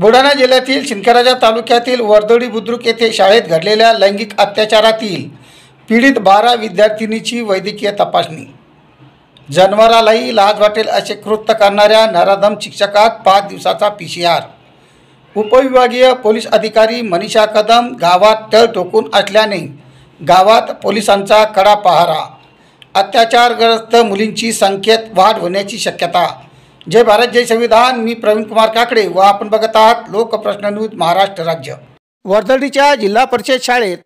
बुलढाणा जिल्ह्यातील शिंदखेडा तालुक्यातील वर्दोडी बुद्रुक येथे शाळेत घडलेल्या लैंगिक अत्याचारातील पीडित 12 विद्यार्थिनीची वैद्यकीय तपासणी। जनावरालाही लाज वाटेल असे कृत्य करणाऱ्या नराधम शिक्षकास 5 दिवसाचा PCR। उपविभागीय पोलीस अधिकारी मनीषा कदम गावात तळ ठोकून असल्याने गावात पोलिसांचा कडा पहारा। अत्याचारग्रस्त मुलींची संख्येत वाढ होण्याची शक्यता। जय भारत जय संविधान। मी प्रवीण कुमार काकडे व आपण बघत आहात लोकप्रश्न न्यूज महाराष्ट्र राज्य। वर्दळीच्या जिल्हा परिषद शाळेत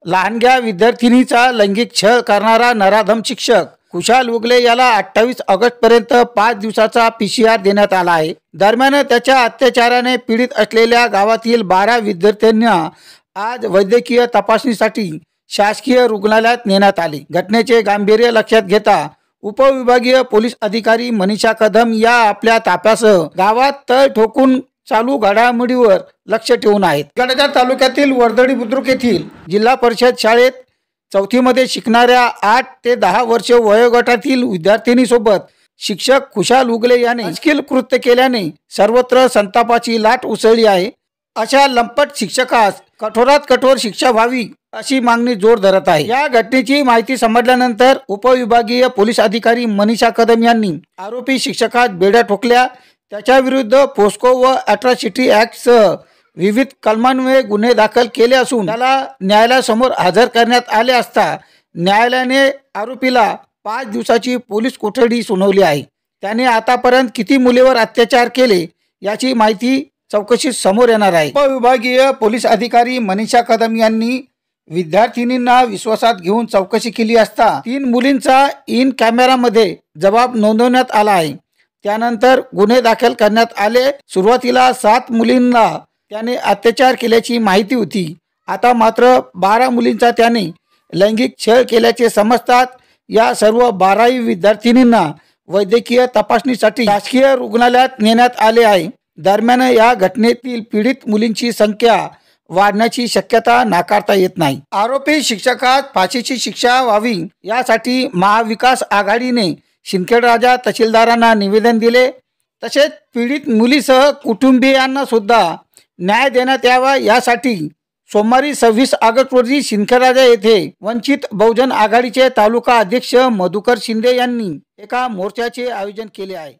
लहानग्या विद्यार्थिनीचा लैंगिक छळ करणारा नराधम शिक्षक खुशाल उगले याला 28 ऑगस्ट पर्यंत 5 दिवसाचा PCR देण्यात आला आहे। दरम्यान त्याच्या अत्याचाराने पीडित असलेल्या गावातील 12 विद्यार्थ्यांना आज वैद्यकीय तपासणीसाठी शासकीय रुग्णालयात नेण्यात आले। घटनेचे गांभीर्य लक्षात घेता उपविभागीय पोलीस अधिकारी मनीषा कदम या आपल्या ताफ्यासह गावात तळ ठोकून चालू घडामोडीवर लक्ष ठेवून आहेत। शिंदखेडा तालुक्यातील वर्दोडी बुद्रुक येथील जिल्हा परिषद शाळेत 4थी मध्ये शिकणाऱ्या 8 ते 10 वर्ष वयोगटातील विद्यार्थिनीसोबत शिक्षक खुशाल उगले याने अश्लील कृत्य केल्याने सर्वत्र संतापाची लाट उसळली आहे। अशा लंपट शिक्षकास कठोरात कठोर शिक्षा व्हावी अशी मागणी जोर धरत आहे। या घटनेची माहिती समजल्यानंतर उपविभागीय पोलीस अधिकारी मनीषा कदम यांनी आरोपी शिक्षकास बेड्या ठोकल्या। त्याच्या विरुद्ध पोस्को व अॅट्रॉसिटी ॲक्ट सह विविध कलमान्वये गुन्हे दाखल केले असून त्याला न्यायालयासमोर हजर करण्यात आले असता न्यायालयाने आरोपीला 5 दिवसाची पोलीस कोठडी सुनावली आहे। त्याने आतापर्यंत किती मुलीवर अत्याचार केले याची माहिती चौकशीत समोर येणार आहे। उपविभागीय पोलीस अधिकारी मनीषा कदम यांनी विद्यार्थिनींना विश्वासात घेऊन चौकशी केली असता 3 मुलींचा इन कॅमेरामध्ये जबाब नोंदवण्यात आला आहे। त्यानंतर गुन्हे दाखल करण्यात आले। सुरुवातीला 7 मुलींना त्याने अत्याचार केल्याची माहिती होती। आता मात्र 12 मुलींचा त्याने लैंगिक छळ केल्याचे समजतात। या सर्व 12 विद्यार्थिनींना वैद्यकीय तपासणीसाठी शासकीय रुग्णालयात नेण्यात आले आहे। दरम्यान या घटनेतील पीडित मुलींची संख्या वाढण्याची शक्यता नाकारता येत नाही। आरोपी शिक्षकास फाशीची शिक्षा व्हावी यासाठी महाविकास आघाडीने शिंदखेडा तहसीलदारांना निवेदन दिले। तसेच पीडित मुलीसह कुटुंबियांना सुद्धा न्याय देण्यात यावा यासाठी सोमवारी 26 ऑगस्ट रोजी शिंदखेडा येथे वंचित बहुजन आघाडीचे तालुका अध्यक्ष मधुकर शिंदे यांनी एका मोर्चाचे आयोजन केले आहे।